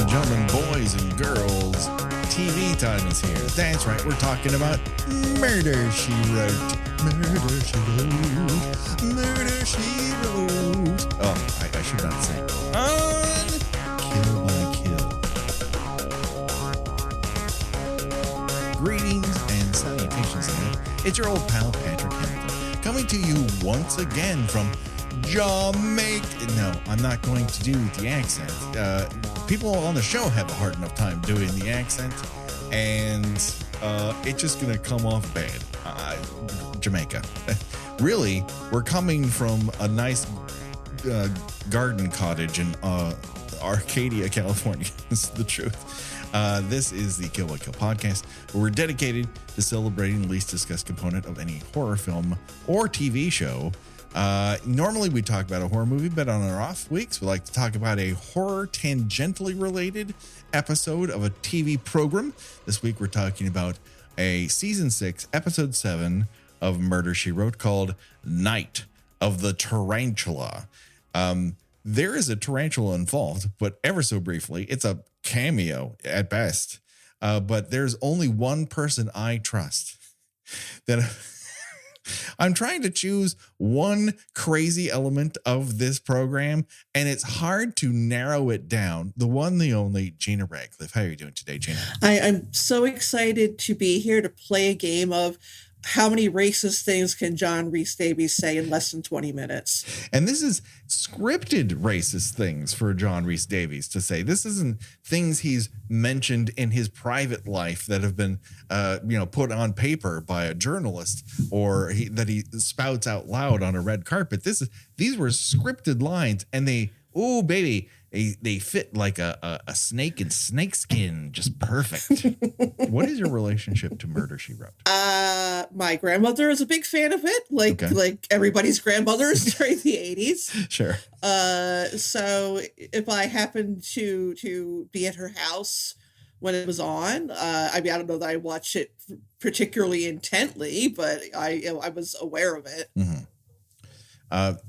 gentlemen, boys and girls, TV time is here. That's right, we're talking about Murder, She Wrote. Murder, She Wrote. Murder, She Wrote. Oh, I should not say. On Kill by Kill. Greetings and salutations, it's your old pal, Patrick Hamilton, coming to you once again from Jamaica. No, I'm not going to do the accent. People on the show have a hard enough time doing the accent, and it's just going to come off bad. Jamaica. Really, we're coming from a nice garden cottage in Arcadia, California. This is the truth. This is the Kill by Kill podcast, where we're dedicated to celebrating the least discussed component of any horror film or TV show. Normally we talk about a horror movie, but on our off weeks, we like to talk about a horror tangentially related episode of a TV program. This week we're talking about a season 6, episode 7 of Murder, She Wrote, called Night of the Tarantula. There is a tarantula involved, but ever so briefly. It's a cameo at best. But there's only one person I trust. That I'm trying to choose one crazy element of this program, and it's hard to narrow it down. The one, the only, Gina Radcliffe. How are you doing today, Gina? I'm so excited to be here to play a game of how many racist things can John Rhys Davies say in less than 20 minutes? And this is scripted racist things for John Rhys Davies to say. This isn't things he's mentioned in his private life that have been, put on paper by a journalist or that he spouts out loud on a red carpet. These were scripted lines, and they fit like a snake in snakeskin, just perfect. What is your relationship to Murder, She Wrote? My grandmother is a big fan of it, like everybody's grandmothers during the 80s. Sure. So if I happened to be at her house when it was on, I don't know that I watched it particularly intently, but I was aware of it. Mm-hmm.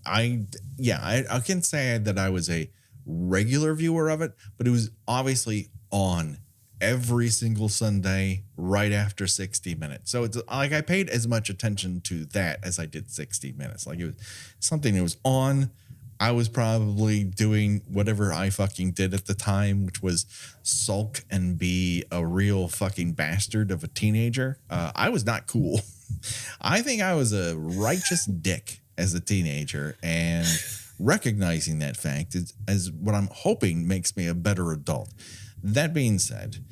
I can say that I was a regular viewer of it, but it was obviously on every single Sunday right after 60 Minutes. So it's like I paid as much attention to that as I did 60 Minutes. Like it was something that was on. I was probably doing whatever I fucking did at the time, which was sulk and be a real fucking bastard of a teenager. I was not cool. I think I was a righteous dick as a teenager, and recognizing that fact is what I'm hoping makes me a better adult. That being said,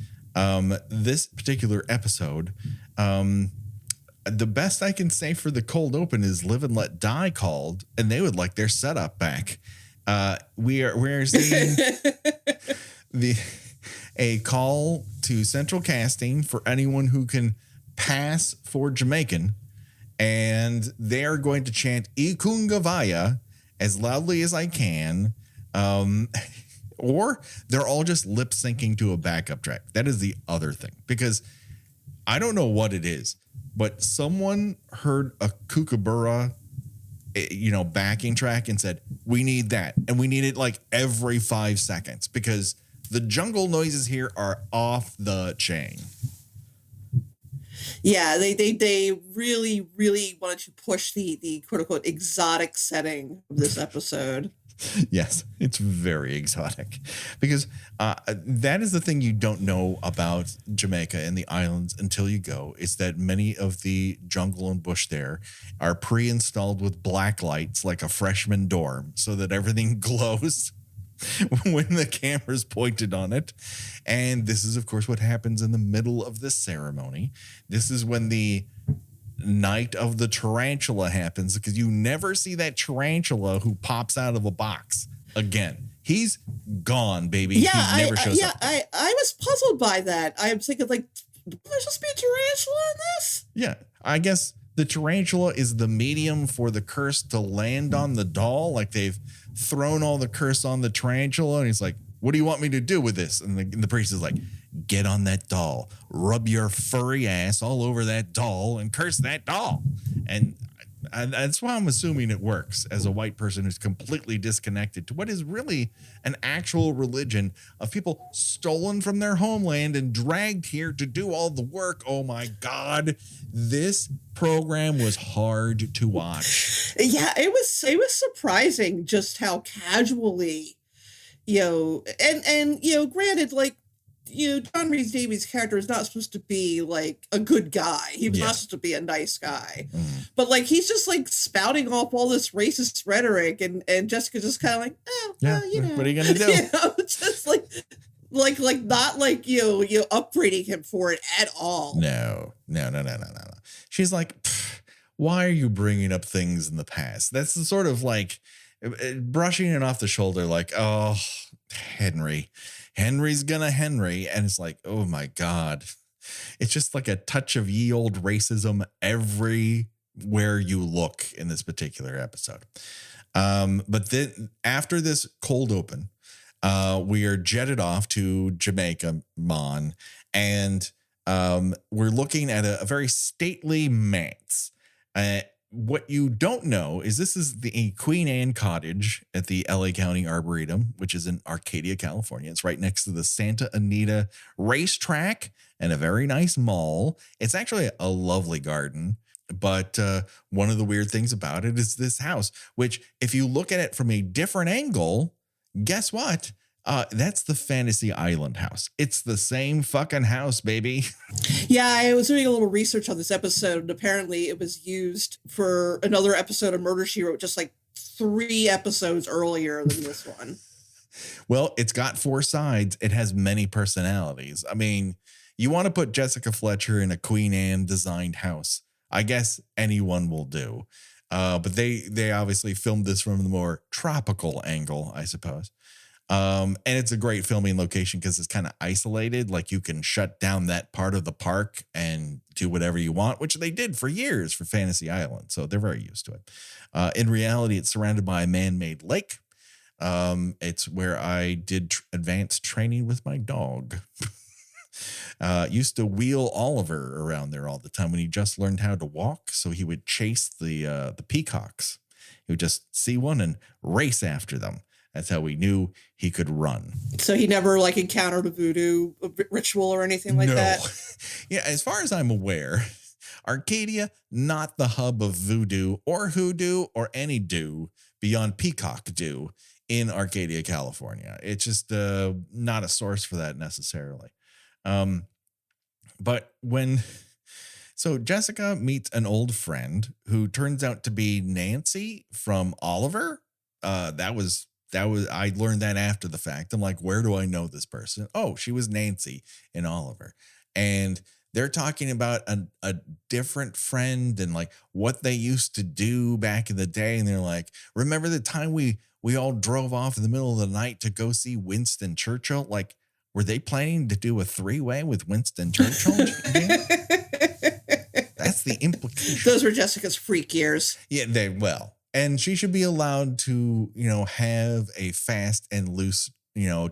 this particular episode, the best I can say for the cold open is Live and Let Die called, and they would like their setup back. We're seeing a call to central casting for anyone who can pass for Jamaican, and they are going to chant Ikungavaya as loudly as I can, or they're all just lip syncing to a backup track. That is the other thing, because I don't know what it is, but someone heard a Kookaburra, backing track and said, we need that. And we need it like every 5 seconds, because the jungle noises here are off the chain. Yeah, they really, really wanted to push the quote unquote exotic setting of this episode. Yes, it's very exotic, because that is the thing you don't know about Jamaica and the islands until you go. Is that many of the jungle and bush there are pre-installed with black lights like a freshman dorm, so that everything glows when the camera's pointed on it. And this is, of course, what happens in the middle of the ceremony. This is when the Night of the Tarantula happens, because you never see that tarantula who pops out of a box again. He's gone, baby. Yeah, he never shows up. I was puzzled by that. I was thinking, like, there's supposed to be a tarantula in this? Yeah, I guess the tarantula is the medium for the curse to land on the doll. Like, they've thrown all the curse on the tarantula, and he's like, what do you want me to do with this? And the priest is like, get on that doll, rub your furry ass all over that doll, and curse that doll. And And that's why I'm assuming it works as a white person who's completely disconnected to what is really an actual religion of people stolen from their homeland and dragged here to do all the work. Oh my God. This program was hard to watch. Yeah, it was surprising just how casually, granted, like, John Rhys Davies' character is not supposed to be like a good guy. He was not supposed to be a nice guy. But like he's just like spouting off all this racist rhetoric, and Jessica just kind of like, well, what are you gonna do? Just like not like upbraiding him for it at all. No. She's like, why are you bringing up things in the past? That's the sort of like brushing it off the shoulder, like, oh, Henry's gonna Henry. And it's like, oh my God. It's just like a touch of ye old racism everywhere you look in this particular episode. But then after this cold open, we are jetted off to Jamaica, Mon, and we're looking at a very stately manse. What you don't know is this is the Queen Anne Cottage at the LA County Arboretum, which is in Arcadia, California. It's right next to the Santa Anita racetrack and a very nice mall. It's actually a lovely garden. But one of the weird things about it is this house, which if you look at it from a different angle, guess what? That's the Fantasy Island house. It's the same fucking house, baby. Yeah, I was doing a little research on this episode, and apparently it was used for another episode of Murder, She Wrote, just like 3 episodes earlier than this one. Well, it's got 4 sides. It has many personalities. I mean, you want to put Jessica Fletcher in a Queen Anne designed house. I guess anyone will do. But they obviously filmed this from the more tropical angle, I suppose. And it's a great filming location because it's kind of isolated. Like you can shut down that part of the park and do whatever you want, which they did for years for Fantasy Island. So they're very used to it. In reality, it's surrounded by a man-made lake. It's where I did advanced training with my dog. Used to wheel Oliver around there all the time when he just learned how to walk. So he would chase the peacocks. He would just see one and race after them. That's how we knew he could run. So he never like encountered a voodoo ritual or anything like that? Yeah, as far as I'm aware, Arcadia, not the hub of voodoo or hoodoo or any do beyond peacock do in Arcadia, California. It's just not a source for that necessarily. But so Jessica meets an old friend who turns out to be Nancy from Oliver. That was I learned that after the fact. I'm like, where do I know this person? Oh, she was Nancy in Oliver. And they're talking about a different friend and like what they used to do back in the day. And they're like, remember the time we all drove off in the middle of the night to go see Winston Churchill? Like, were they planning to do a 3-way with Winston Churchill? That's the implication. Those were Jessica's freak years. Yeah, and she should be allowed to, have a fast and loose,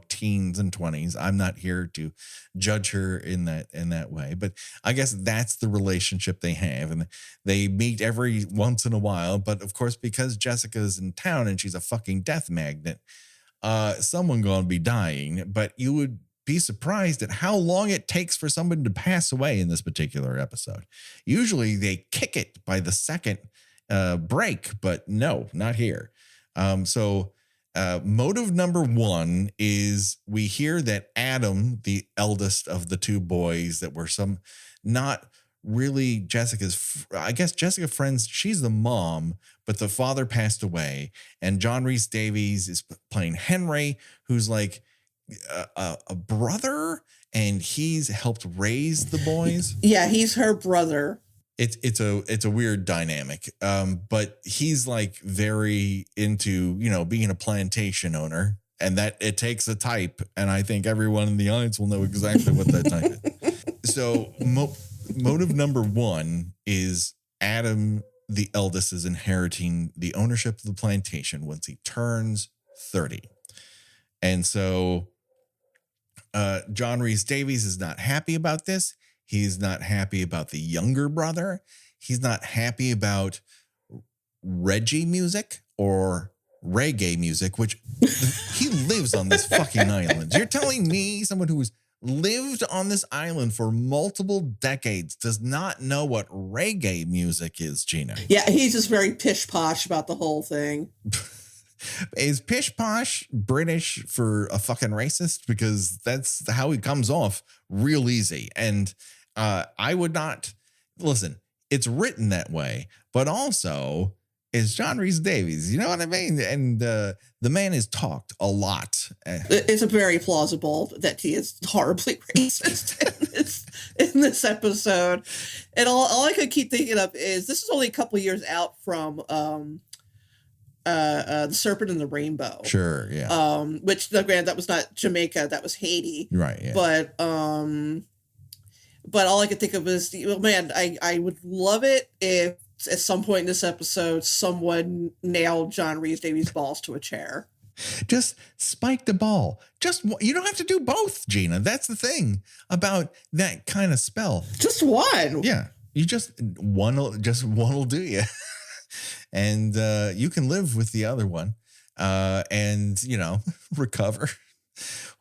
teens and 20s. I'm not here to judge her in that way, but I guess that's the relationship they have. And they meet every once in a while. But of course, because Jessica's in town and she's a fucking death magnet, someone going to be dying. But you would be surprised at how long it takes for someone to pass away in this particular episode. Usually they kick it by the second break, but no, not here. So motive number 1 is we hear that Adam, the eldest of the 2 boys that were not really Jessica's, I guess Jessica friends, she's the mom, but the father passed away. And John Rhys Davies is playing Henry, who's like a brother, and he's helped raise the boys. Yeah, he's her brother. It's a weird dynamic. But he's like very into, being a plantation owner, and that it takes a type. And I think everyone in the audience will know exactly what that type is. So motive number 1 is Adam, the eldest, is inheriting the ownership of the plantation once he turns 30. And so John Rhys Davies is not happy about this. He's not happy about the younger brother. He's not happy about Reggae music or reggae music, which he lives on this fucking island. You're telling me someone who's lived on this island for multiple decades does not know what reggae music is, Gina? Yeah, he's just very pish posh about the whole thing. Is pish posh British for a fucking racist? Because that's how he comes off real easy. And I would not listen. It's written that way, but also is John Rhys Davies. You know what I mean? And the man has talked a lot. It's a very plausible that he is horribly racist in this episode. And all I could keep thinking of is this is only a couple of years out from The Serpent and the Rainbow. Sure, yeah. Which, granted, that was not Jamaica, that was Haiti. Right, yeah. But all I could think of is, well, man, I would love it if at some point in this episode, someone nailed John Rhys Davies' balls to a chair. Just spike the ball. You don't have to do both, Gina. That's the thing about that kind of spell. Just one. Yeah. You just one will do you. And you can live with the other one and, recover.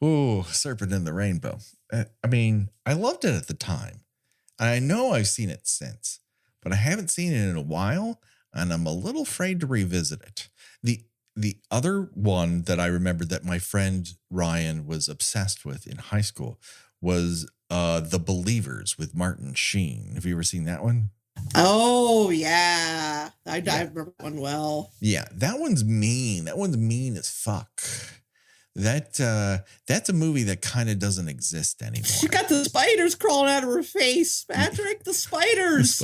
Ooh, Serpent in the Rainbow. I mean, I loved it at the time. I know I've seen it since, but I haven't seen it in a while, and I'm a little afraid to revisit it. The other one that I remember that my friend Ryan was obsessed with in high school was The Believers with Martin Sheen. Have you ever seen that one? Oh, yeah. I remember that one well. Yeah, that one's mean. That one's mean as fuck. That's a movie that kind of doesn't exist anymore. She got the spiders crawling out of her face, Patrick. The spiders.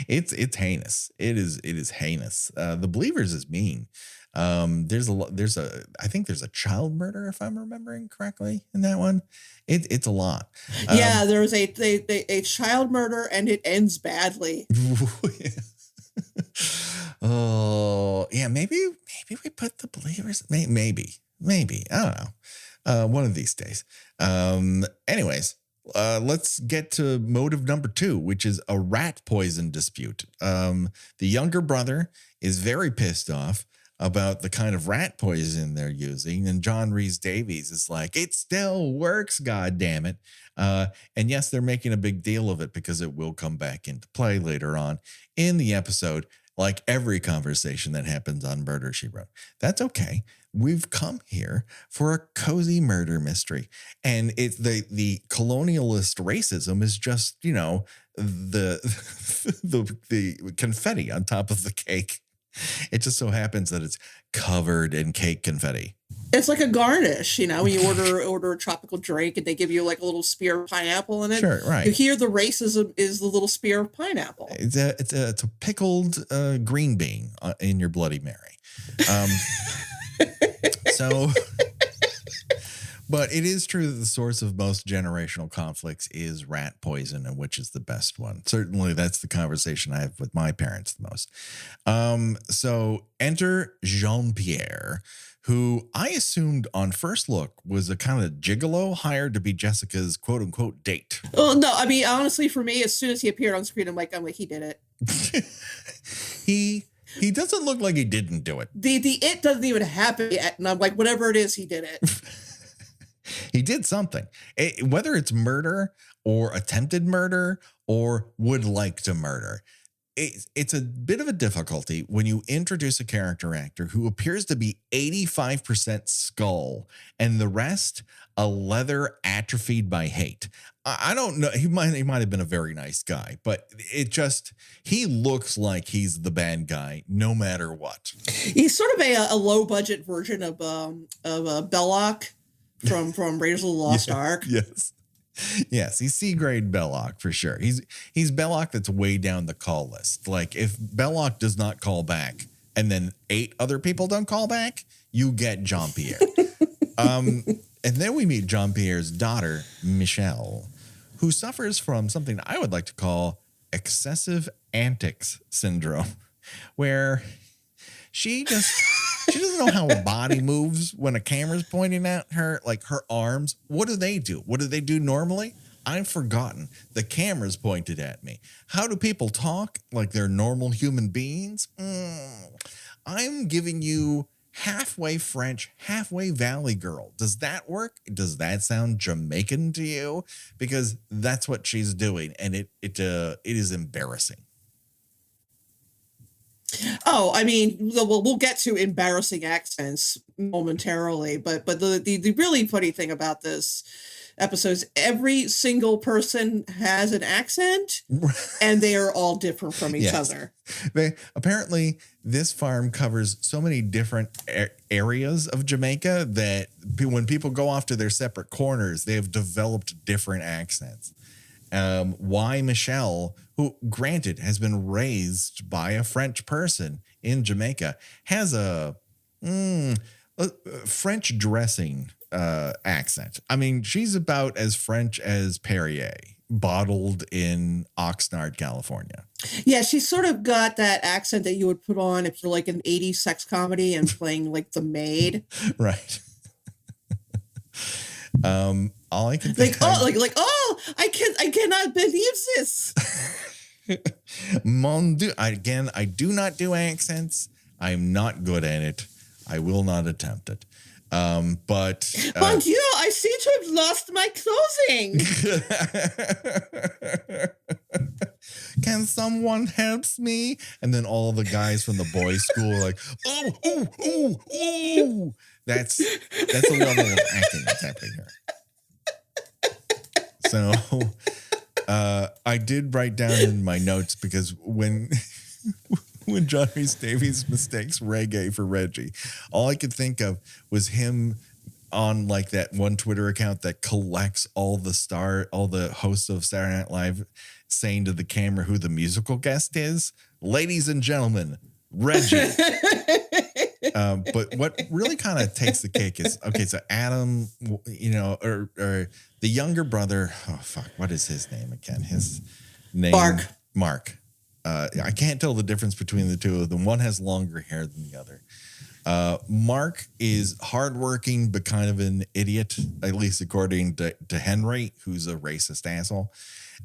It's heinous. It is heinous. The Believers is mean. I think there's a child murder, if I'm remembering correctly, in that one. It's a lot. Yeah, there's a child murder, and it ends badly. Oh yeah, maybe we put The Believers. Maybe. I don't know. One of these days. Anyways, let's get to motive number 2, which is a rat poison dispute. The younger brother is very pissed off about the kind of rat poison they're using. And John Rhys Davies is like, it still works, God damn it. And yes, they're making a big deal of it because it will come back into play later on in the episode, like every conversation that happens on Murder, She Wrote. That's okay. We've come here for a cozy murder mystery. And it's the colonialist racism is just, the confetti on top of the cake. It just so happens that it's covered in cake confetti. It's like a garnish, when you order a tropical drink and they give you like a little spear of pineapple in it. Sure, right. You hear the racism is the little spear of pineapple. It's a pickled green bean in your Bloody Mary. But it is true that the source of most generational conflicts is rat poison, and which is the best one. Certainly, that's the conversation I have with my parents the most. So enter Jean-Pierre, who I assumed on first look was a kind of gigolo hired to be Jessica's quote unquote date. Oh no, I mean honestly, for me, as soon as he appeared on screen, I'm like, he did it. He doesn't look like he didn't do it. The it doesn't even happen yet, and I'm like, whatever it is, he did it. He did something. Whether it's murder or attempted murder or would like to murder, it's a bit of a difficulty when you introduce a character actor who appears to be 85% skull and the rest a leather atrophied by hate. I don't know. He might have been a very nice guy, but he looks like he's the bad guy no matter what. He's sort of a low budget version of Belloc from Raiders of the Lost Ark. Yes, he's C-grade Belloc for sure. He's Belloc that's way down the call list. Like if Belloc does not call back and then 8 other people don't call back, you get Jean-Pierre. And then we meet Jean-Pierre's daughter, Michelle, who suffers from something I would like to call excessive antics syndrome, where she doesn't know how her body moves when a camera's pointing at her, like her arms. What do they do? What do they do normally? I've forgotten. The camera's pointed at me. How do people talk like they're normal human beings? I'm giving you halfway French, halfway Valley Girl. Does that work? Does that sound Jamaican to you? Because that's what she's doing, and it is embarrassing. Oh, I mean, we'll get to embarrassing accents momentarily, but the really funny thing about this episode is every single person has an accent, and they are all different from each other. Apparently, this farm covers so many different areas of Jamaica that when people go off to their separate corners, they have developed different accents. Why Michelle, who granted has been raised by a French person in Jamaica, has a French dressing accent. I mean, she's about as French as Perrier, bottled in Oxnard, California. Yeah, she's sort of got that accent that you would put on if you're like an 80s sex comedy and playing like the maid. Right. All I can think I cannot believe this. Mon Dieu. Again, I do not do accents. I'm not good at it. I will not attempt it. But Mon Dieu, I seem to have lost my clothing. Can someone help me? And then all the guys from the boys' school are like, oh. That's the level of acting that's happening here. So I did write down in my notes, because when John Rhys Davies mistakes reggae for Reggie, all I could think of was him on like that one Twitter account that collects all the hosts of Saturday Night Live saying to the camera who the musical guest is. Ladies and gentlemen, Reggie. But what really kind of takes the cake is, okay, so Adam, or the younger brother, oh fuck, what is his name again? His name? Mark. I can't tell the difference between the two of them. One has longer hair than the other. Mark is hardworking, but kind of an idiot, at least according to Henry, who's a racist asshole.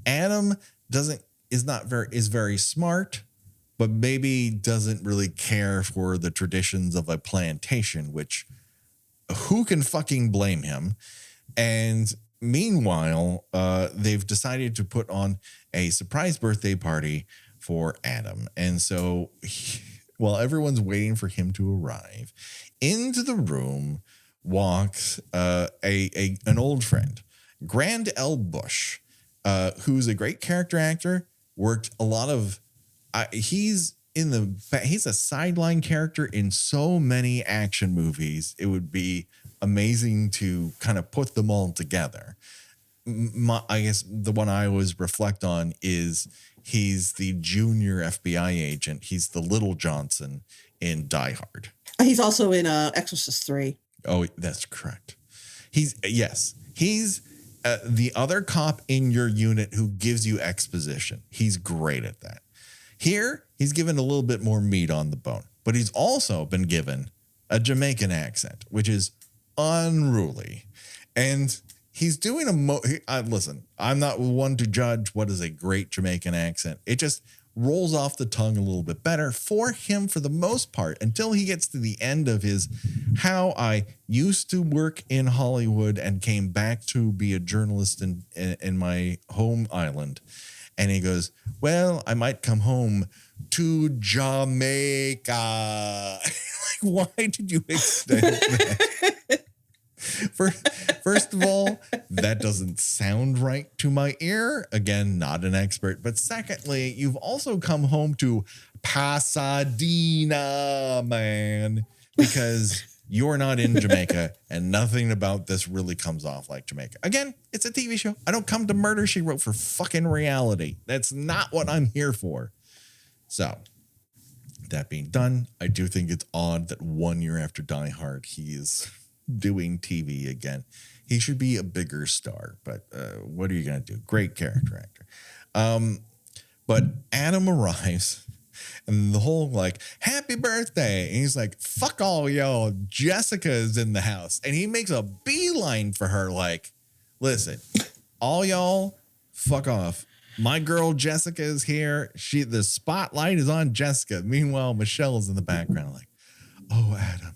Adam is very smart, but maybe doesn't really care for the traditions of a plantation, which who can fucking blame him? And meanwhile, they've decided to put on a surprise birthday party for Adam. And so while everyone's waiting for him to arrive, into the room walks an old friend, Grand L. Bush, who's a great character actor, worked a lot of he's a sideline character in so many action movies. It would be amazing to kind of put them all together. I guess the one I always reflect on is he's the junior FBI agent. He's the Little Johnson in Die Hard. He's also in Exorcist 3. Oh, that's correct. He's the other cop in your unit who gives you exposition. He's great at that. Here, he's given a little bit more meat on the bone, but he's also been given a Jamaican accent, which is unruly. And he's doing listen, I'm not one to judge what is a great Jamaican accent. It just rolls off the tongue a little bit better for him for the most part, until he gets to the end of his how I used to work in Hollywood and came back to be a journalist in my home island. And he goes, well, I might come home to Jamaica. Like, why did you extend that? First of all, that doesn't sound right to my ear. Again, not an expert. But secondly, you've also come home to Pasadena, man, because you're not in Jamaica and nothing about this really comes off like Jamaica. Again, it's a TV show. I don't come to Murder, She Wrote for fucking reality. That's not what I'm here for. So, that being done, I do think it's odd that 1 year after Die Hard, he is doing TV again. He should be a bigger star, but what are you going to do? Great character actor. But Adam arrives, and the whole like, happy birthday. And he's like, fuck all y'all. Jessica is in the house. And he makes a beeline for her like, listen, all y'all, fuck off. My girl Jessica is here. The spotlight is on Jessica. Meanwhile, Michelle is in the background like, oh, Adam,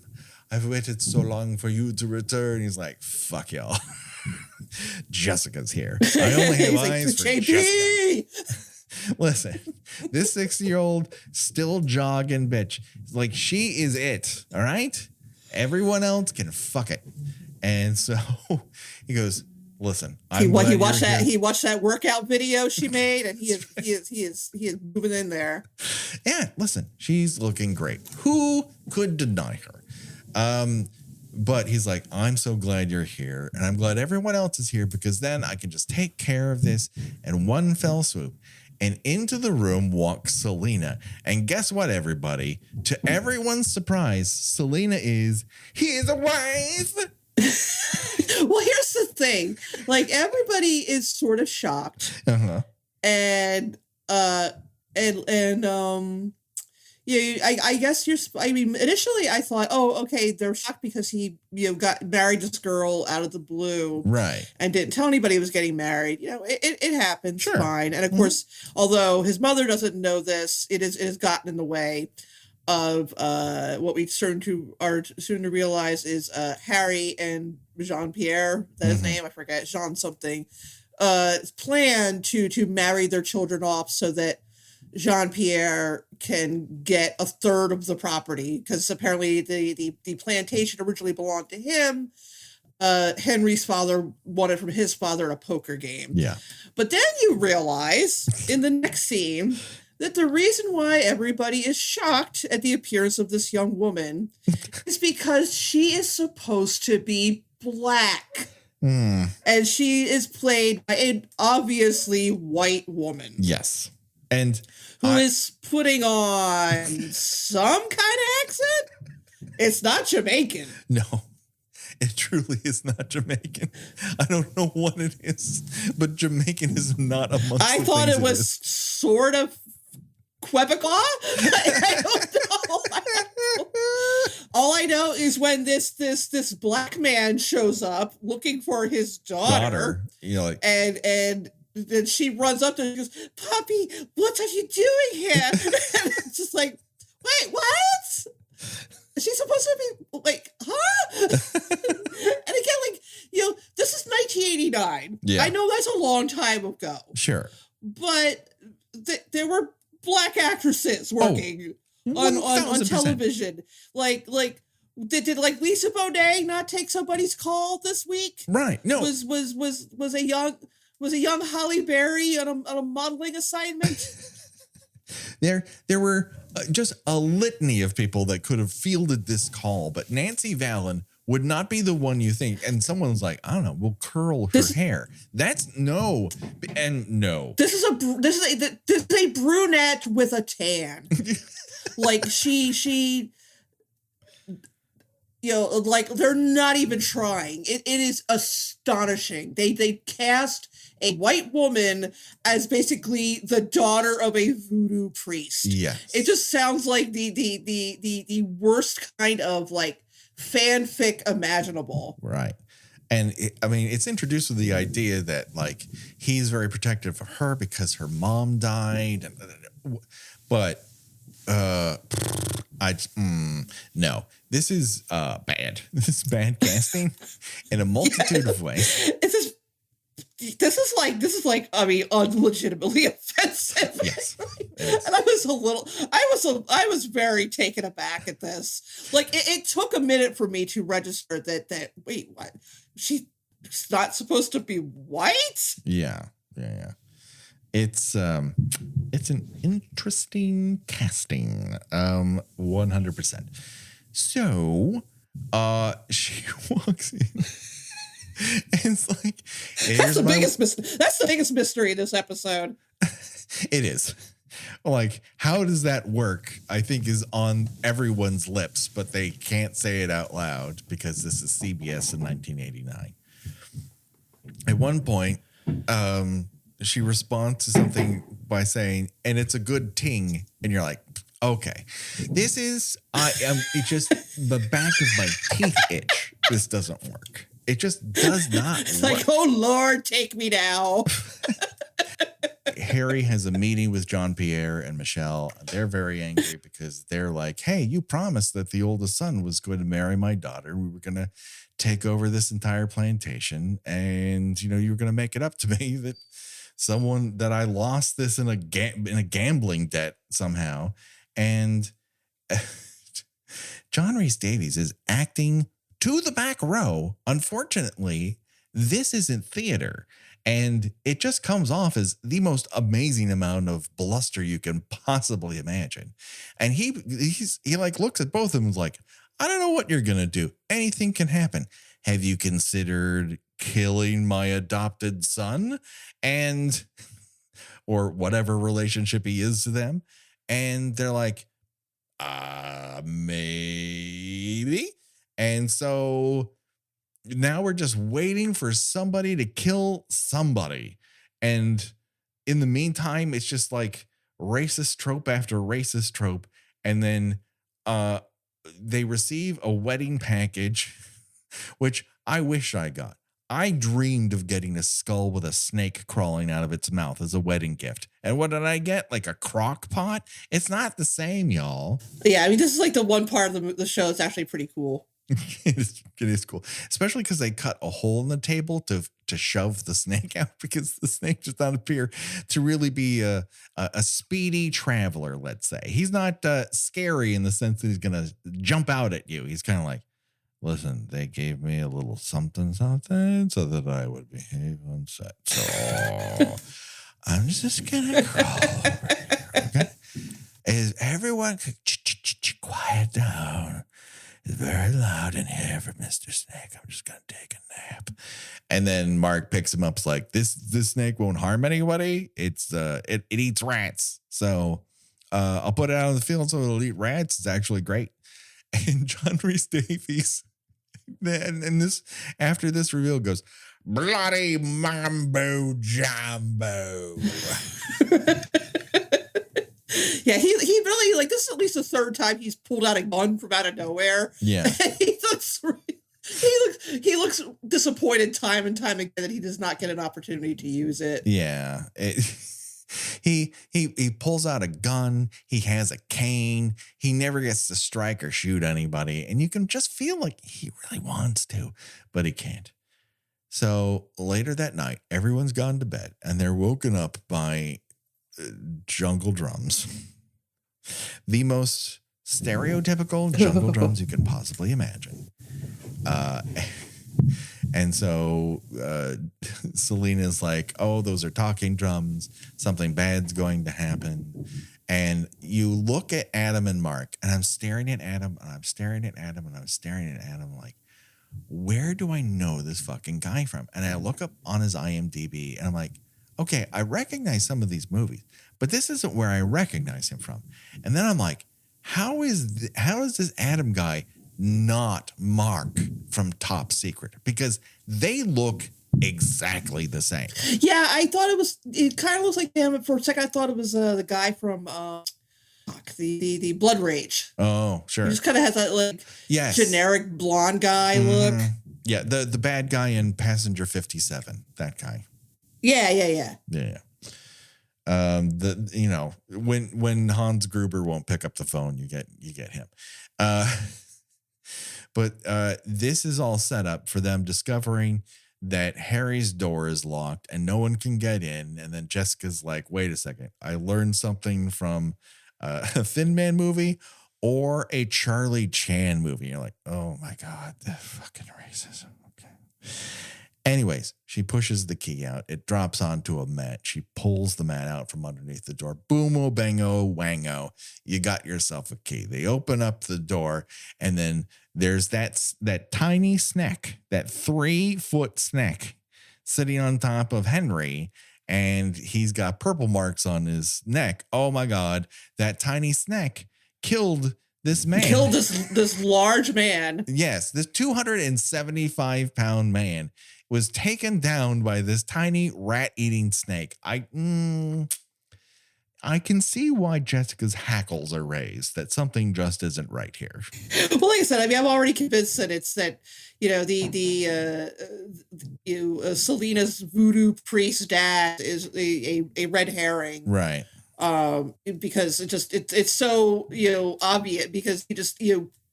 I've waited so long for you to return. He's like, fuck y'all. Jessica's here. I only have eyes for JP! Jessica. Listen, this 60-year-old still jogging bitch. Like, she is it. All right? Everyone else can fuck it. And so he goes, listen, he watched that workout video she made, and he is moving in there. Yeah, listen, she's looking great. Who could deny her? But he's like, I'm so glad you're here, and I'm glad everyone else is here, because then I can just take care of this in one fell swoop. And into the room walks Selena. And guess what, everybody? To everyone's surprise, Selena is his wife. Well, here's the thing. Like, everybody is sort of shocked. Uh-huh. And yeah, I guess initially I thought, oh, okay, they're shocked because he, got married this girl out of the blue. Right. And didn't tell anybody he was getting married. It happens. Sure. Fine. And of course, although his mother doesn't know this, it has gotten in the way of what we are soon to realize is Harry and Jean-Pierre, that's his name, I forget, Jean something, plan to marry their children off so that Jean-Pierre can get a third of the property, because apparently the plantation originally belonged to him. Henry's father wanted from his father a poker game. Yeah. But then you realize in the next scene that the reason why everybody is shocked at the appearance of this young woman is because she is supposed to be black. And she is played by an obviously white woman. Yes. And who is putting on some kind of accent? It's not Jamaican. No, it truly is not Jamaican. I don't know what it is, but Jamaican is not amongst I the thought things it was sort of Quebecois. I don't know. All I know is when this black man shows up looking for his daughter. And then she runs up to him and goes, "Puppy, what are you doing here?" And it's just like, wait, what? Is she supposed to be like, huh? And again, this is 1989. Yeah. I know that's a long time ago. Sure. But there were black actresses working on television. Like did Lisa Bonet not take somebody's call this week? Right. No. Was a young Holly Berry on a modeling assignment? There were just a litany of people that could have fielded this call, but Nancy Valen would not be the one you think. And someone's like, I don't know, we'll curl her hair. That's no. And no. This is a brunette with a tan. Like she like they're not even trying. It is astonishing. They cast a white woman as basically the daughter of a voodoo priest. Yes. It just sounds like the worst kind of like fanfic imaginable. Right. And it's introduced with the idea that like he's very protective of her because her mom died. But no, this is bad. This is bad casting in a multitude of ways. This is like unlegitimately offensive. Yes. And I was very taken aback at this. Like it took a minute for me to register that wait, what? She's not supposed to be white? Yeah. It's an interesting casting. 100%. So she walks in. And it's like that's the biggest mystery in this episode. It is. Like, how does that work? I think is on everyone's lips, but they can't say it out loud because this is CBS in 1989. At one point, she responds to something by saying, "And it's a good ting," and you're like, okay, it's just the back of my teeth itch. This doesn't work. It just does not It's work. like, oh Lord, take me now. Harry has a meeting with Jean-Pierre and Michelle. They're very angry because they're like, hey, you promised that the oldest son was going to marry my daughter. We were going to take over this entire plantation. And, you know, you were going to make it up to me that I lost this in a gambling debt somehow. And John Rhys Davies is acting to the back row. Unfortunately, this isn't theater. And it just comes off as the most amazing amount of bluster you can possibly imagine. And he like looks at both of them like, I don't know what you're going to do. Anything can happen. Have you considered killing my adopted son? And, or whatever relationship he is to them. And they're like, maybe. And so now we're just waiting for somebody to kill somebody. And in the meantime, it's just like racist trope after racist trope. And then they receive a wedding package, which I wish I got. I dreamed of getting a skull with a snake crawling out of its mouth as a wedding gift. And what did I get? Like a crock pot? It's not the same, y'all. Yeah, I mean, this is like the one part of the show that's actually pretty cool. It is cool, especially because they cut a hole in the table to shove the snake out, because the snake does not appear to really be a speedy traveler. Let's say he's not scary in the sense that he's gonna jump out at you. He's kind of like, listen, they gave me a little something so that I would behave on set. So I'm just gonna crawl over here. Okay, is everyone quiet down? It's very loud in here for Mr. Snake. I'm just going to take a nap. And then Mark picks him up. It's like, this snake won't harm anybody. It eats rats. So I'll put it out in the field so it'll eat rats. It's actually great. And John Rhys Davies, and this, after this reveal, goes, bloody mambo jumbo. Yeah, he really, like, this is at least the third time he's pulled out a gun from out of nowhere. Yeah. he looks disappointed time and time again that he does not get an opportunity to use it. Yeah. He pulls out a gun. He has a cane. He never gets to strike or shoot anybody. And you can just feel like he really wants to, but he can't. So later that night, everyone's gone to bed and they're woken up by jungle drums. The most stereotypical jungle drums you could possibly imagine. And so Selena's like, oh, those are talking drums. Something bad's going to happen. And you look at Adam and Mark, and I'm staring at Adam, and I'm staring at Adam, and I'm staring at Adam like, where do I know this fucking guy from? And I look up on his IMDb, and I'm like, okay, I recognize some of these movies, but this isn't where I recognize him from. And then I'm like, how is this Adam guy not Mark from Top Secret? Because they look exactly the same. Yeah, I thought it kind of looks like him. For a second, I thought it was the guy from the Blood Rage. Oh, sure. He just kind of has that like generic blonde guy look. Yeah, the bad guy in Passenger 57, that guy. Yeah. When Hans Gruber won't pick up the phone, you get him. But this is all set up for them discovering that Harry's door is locked and no one can get in. And then Jessica's like, wait a second, I learned something from a Thin Man movie or a Charlie Chan movie. You're like, oh my God, the fucking racism. Okay. Anyways, she pushes the key out. It drops onto a mat. She pulls the mat out from underneath the door. Boomo, bango, wango. You got yourself a key. They open up the door, and then there's that tiny snack, that 3-foot snack sitting on top of Henry, and he's got purple marks on his neck. Oh my God, that tiny snack killed this man. Killed this large man. Yes, this 275-pound man was taken down by this tiny rat-eating snake. I can see why Jessica's hackles are raised, that something just isn't right here. Well, like I said, I mean, I'm already convinced that it's that, Selena's voodoo priest dad is a red herring. Right. Because it's so, obvious, because he just,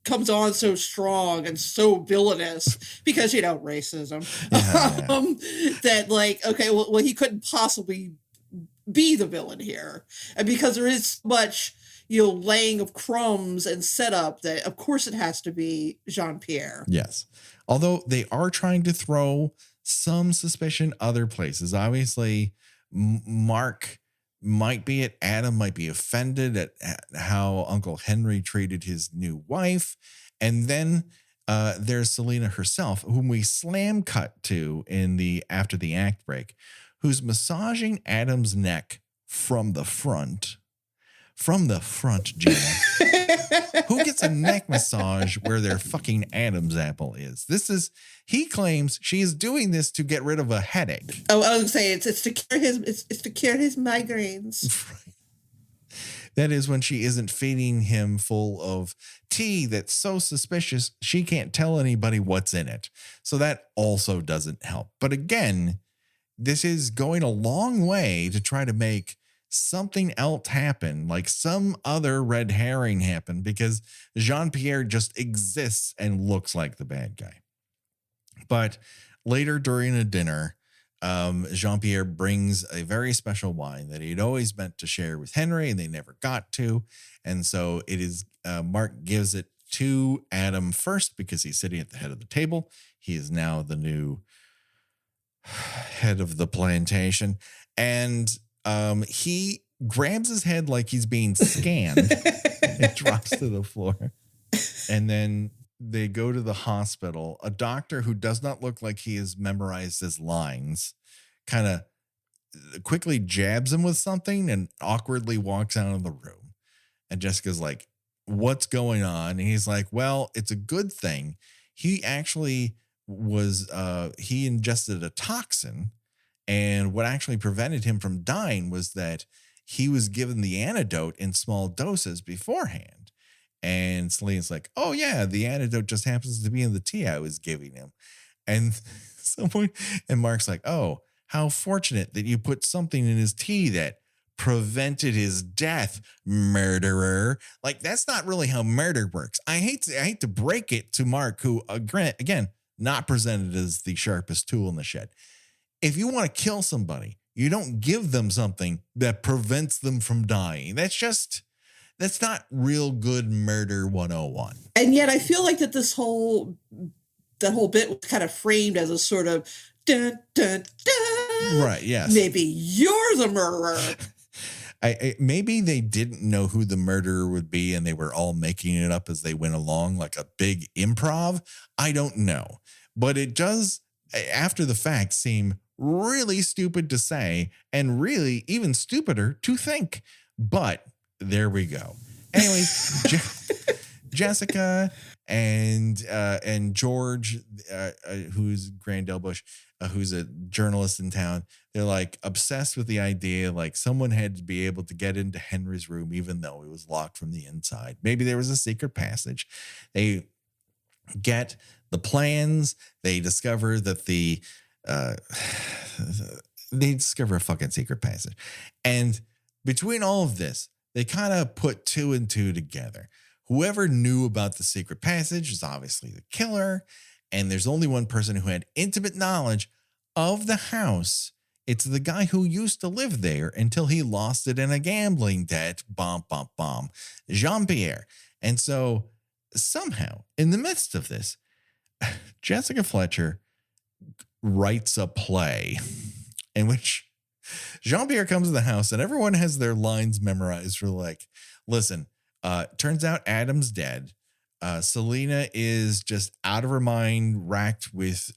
comes on so strong and so villainous because, racism. Yeah. That, like, okay, well, he couldn't possibly be the villain here. And because there is so much, laying of crumbs and setup, that of course it has to be Jean-Pierre. Yes. Although they are trying to throw some suspicion other places. Obviously, Mark might be it. Adam might be offended at how Uncle Henry treated his new wife. And then there's Selena herself, whom we slam cut to after the act break, who's massaging Adam's neck from the front. From the front, Gina. Who gets a neck massage where their fucking Adam's apple is? He claims she is doing this to get rid of a headache. Oh, I was gonna say it's to cure his migraines. Right. That is when she isn't feeding him full of tea that's so suspicious she can't tell anybody what's in it. So that also doesn't help. But again, this is going a long way to try to make something else happen, like some other red herring happen, because Jean-Pierre just exists and looks like the bad guy. But later during a dinner, Jean-Pierre brings a very special wine that he'd always meant to share with Henry and they never got to. And so it is, Mark gives it to Adam first because he's sitting at the head of the table. He is now the new head of the plantation. And he grabs his head like he's being scanned. It drops to the floor. And then they go to the hospital. A doctor who does not look like he has memorized his lines kind of quickly jabs him with something and awkwardly walks out of the room. And Jessica's like, what's going on? And he's like, well, it's a good thing. He actually he ingested a toxin. And what actually prevented him from dying was that he was given the antidote in small doses beforehand. And Selena's like, oh, yeah, the antidote just happens to be in the tea I was giving him. And Mark's like, oh, how fortunate that you put something in his tea that prevented his death, murderer. Like, that's not really how murder works. I hate to break it to Mark, who, again, not presented as the sharpest tool in the shed. If you want to kill somebody, you don't give them something that prevents them from dying. That's not real good murder 101. And yet I feel like that that whole bit was kind of framed as a sort of dun, dun, dun. Right, yes. Maybe you're the murderer. Maybe they didn't know who the murderer would be and they were all making it up as they went along, like a big improv. I don't know. But it does, after the fact, seem really stupid to say and really even stupider to think. But there we go. Anyways, Jessica and George, who's Grand Delbush, who's a journalist in town, they're like obsessed with the idea like someone had to be able to get into Henry's room even though it was locked from the inside. Maybe there was a secret passage. They get the plans. They discover that they discover a fucking secret passage. And between all of this, they kind of put two and two together. Whoever knew about the secret passage is obviously the killer. And there's only one person who had intimate knowledge of the house. It's the guy who used to live there until he lost it in a gambling debt. Jean-Pierre. And so somehow, in the midst of this, Jessica Fletcher writes a play in which Jean-Pierre comes to the house and everyone has their lines memorized for like, listen, turns out Adam's dead. Selena is just out of her mind, racked with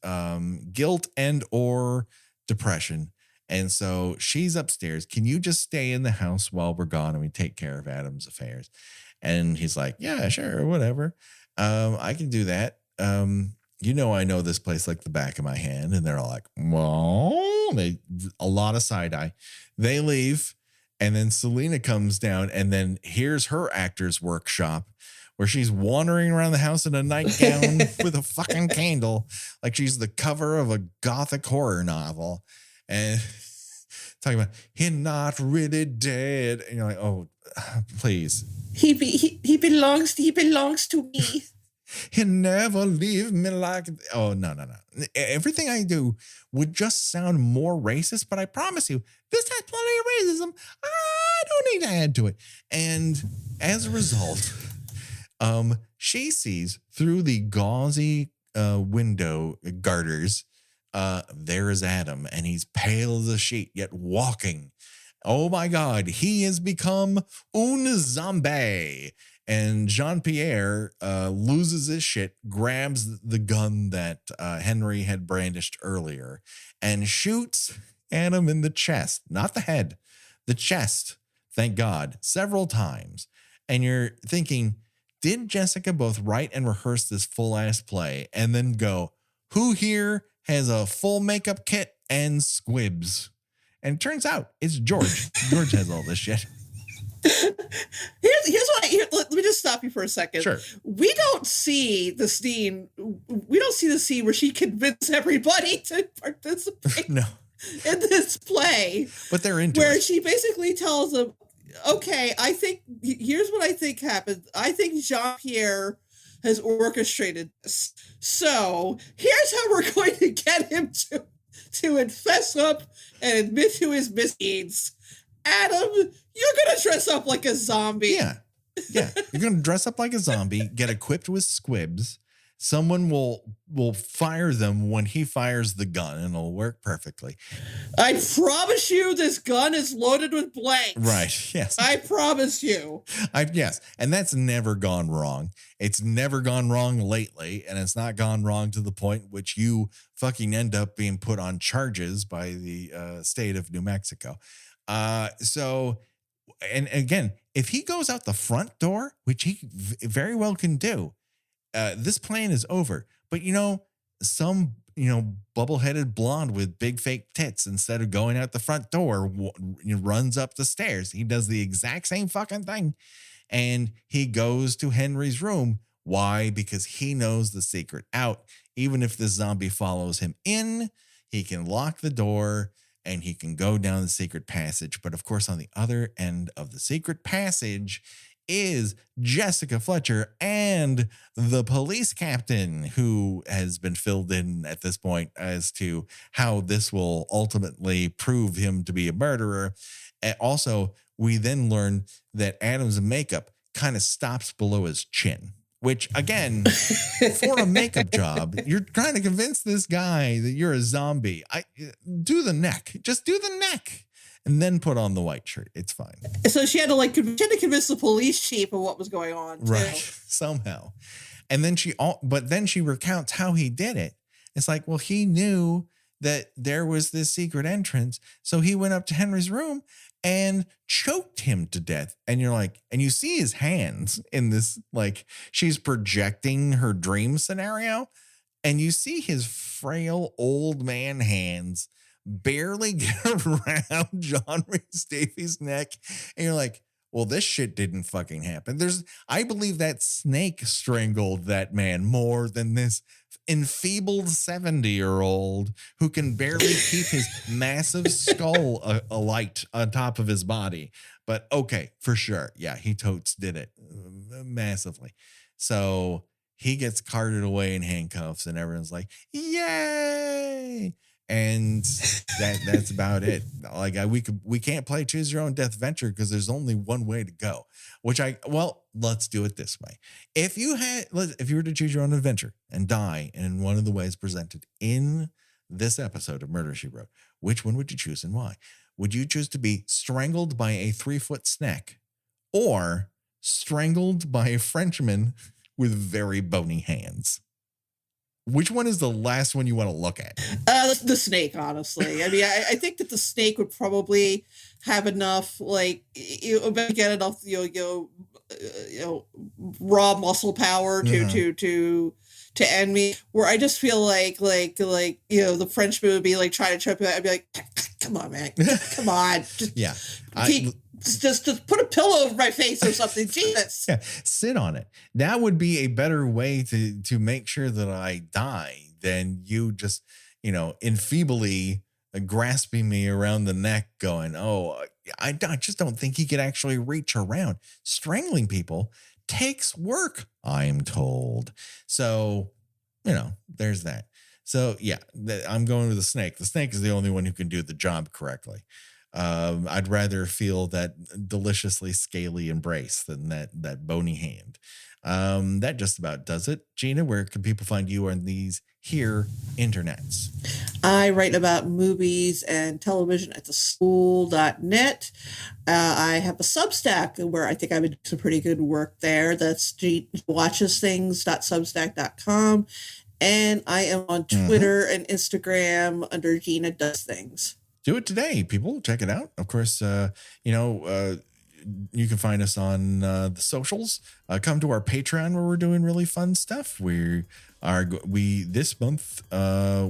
guilt and or depression. And so she's upstairs. Can you just stay in the house while we're gone and we take care of Adam's affairs? And he's like, yeah, sure, whatever. I can do that. I know this place like the back of my hand. And they're all like, well, a lot of side eye. They leave. And then Selena comes down, and then here's her actor's workshop where she's wandering around the house in a nightgown with a fucking candle, like she's the cover of a gothic horror novel. And talking about, "He's not really dead." And you're like, oh, please. He belongs to me. He'll never leave me like... Oh, no. Everything I do would just sound more racist, but I promise you, this has plenty of racism. I don't need to add to it. And as a result, she sees through the gauzy window garters, there is Adam, and he's pale as a sheet, yet walking. Oh my God, he has become un zombie. And Jean-Pierre loses his shit, grabs the gun that Henry had brandished earlier, and shoots Adam in the chest, not the head, the chest, thank God, several times. And you're thinking, did Jessica both write and rehearse this full-ass play and then go, who here has a full makeup kit and squibs? And it turns out it's George. George has all this shit. Let me just stop you for a second. Sure. We don't see the scene where she convinced everybody to participate No. in this play. But they're into where it. she basically tells them, okay, here's what I think happened. I think Jean-Pierre has orchestrated this. So here's how we're going to get him to fess up and admit to his misdeeds. Adam, you're going to dress up like a zombie. Yeah. You're going to dress up like a zombie, get equipped with squibs. Someone will fire them when he fires the gun, and it'll work perfectly. I promise you this gun is loaded with blanks. Right. Yes. I promise you. Yes. And that's never gone wrong. It's never gone wrong lately, and it's not gone wrong to the point which you fucking end up being put on charges by the state of New Mexico. So, and again, if he goes out the front door, which he very well can do, this plan is over. But some bubble-headed blonde with big fake tits, instead of going out the front door, runs up the stairs. He does the exact same fucking thing, and he goes to Henry's room. Why? Because he knows the secret out. Even if this zombie follows him in, he can lock the door and he can go down the secret passage. But of course, on the other end of the secret passage is Jessica Fletcher and the police captain, who has been filled in at this point as to how this will ultimately prove him to be a murderer. And also, we then learn that Adam's makeup kind of stops below his chin, which, again, for a makeup job, you're trying to convince this guy that you're a zombie. Do the neck. Just do the neck. And then put on the white shirt. It's fine. So she had to convince the police chief of what was going on, too. Right. Somehow. And then she recounts how he did it. It's like, well, he knew that there was this secret entrance. So he went up to Henry's room and choked him to death. And you're like, and you see his hands in this, like, she's projecting her dream scenario. And you see his frail old man hands barely get around John Rhys Davies' neck. And you're like, well, this shit didn't fucking happen. I believe that snake strangled that man more than this enfeebled 70-year-old who can barely keep his massive skull alight on top of his body. But okay, for sure. Yeah, he totes did it massively. So he gets carted away in handcuffs and everyone's like, yay. And that's about it. Like we can't play choose your own death venture because there's only one way to go. Let's do it this way. If you were to choose your own adventure and die in one of the ways presented in this episode of Murder, She Wrote, which one would you choose and why? Would you choose to be strangled by a 3-foot snake or strangled by a Frenchman with very bony hands? Which one is the last one you want to look at? The snake, honestly. I mean, I think that the snake would probably have enough, get enough, raw muscle power to end me. Where I just feel like the Frenchman would be like trying to choke me. I'd be like, come on, man, come on, just Just put a pillow over my face or something. Jesus. Yeah, sit on it. That would be a better way to make sure that I die than you just, enfeebly grasping me around the neck going, oh, I just don't think he could actually reach around. Strangling people takes work, I am told. So, there's that. So, yeah, I'm going with the snake. The snake is the only one who can do the job correctly. I'd rather feel that deliciously scaly embrace than that bony hand. That just about does it. Gina, where can people find you on these here internets? I write about movies and television at theschool.net. I have a Substack where I think I've been doing some pretty good work there. That's watchesthings.substack.com. And I am on Twitter and Instagram under Gina Does Things. Do it today, people. Check it out. Of course, you can find us on the socials. Come to our Patreon where we're doing really fun stuff. This month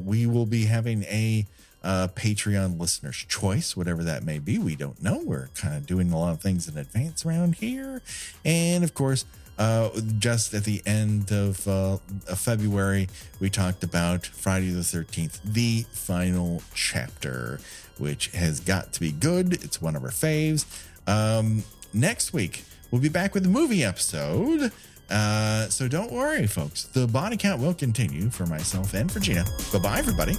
we will be having a Patreon listener's choice, whatever that may be. We don't know. We're kind of doing a lot of things in advance around here, and of course, just at the end of February, we talked about Friday the 13th, the final chapter, which has got to be good. It's one of our faves. Next week, we'll be back with a movie episode. So don't worry, folks. The body count will continue for myself and for Gina. Bye-bye, everybody.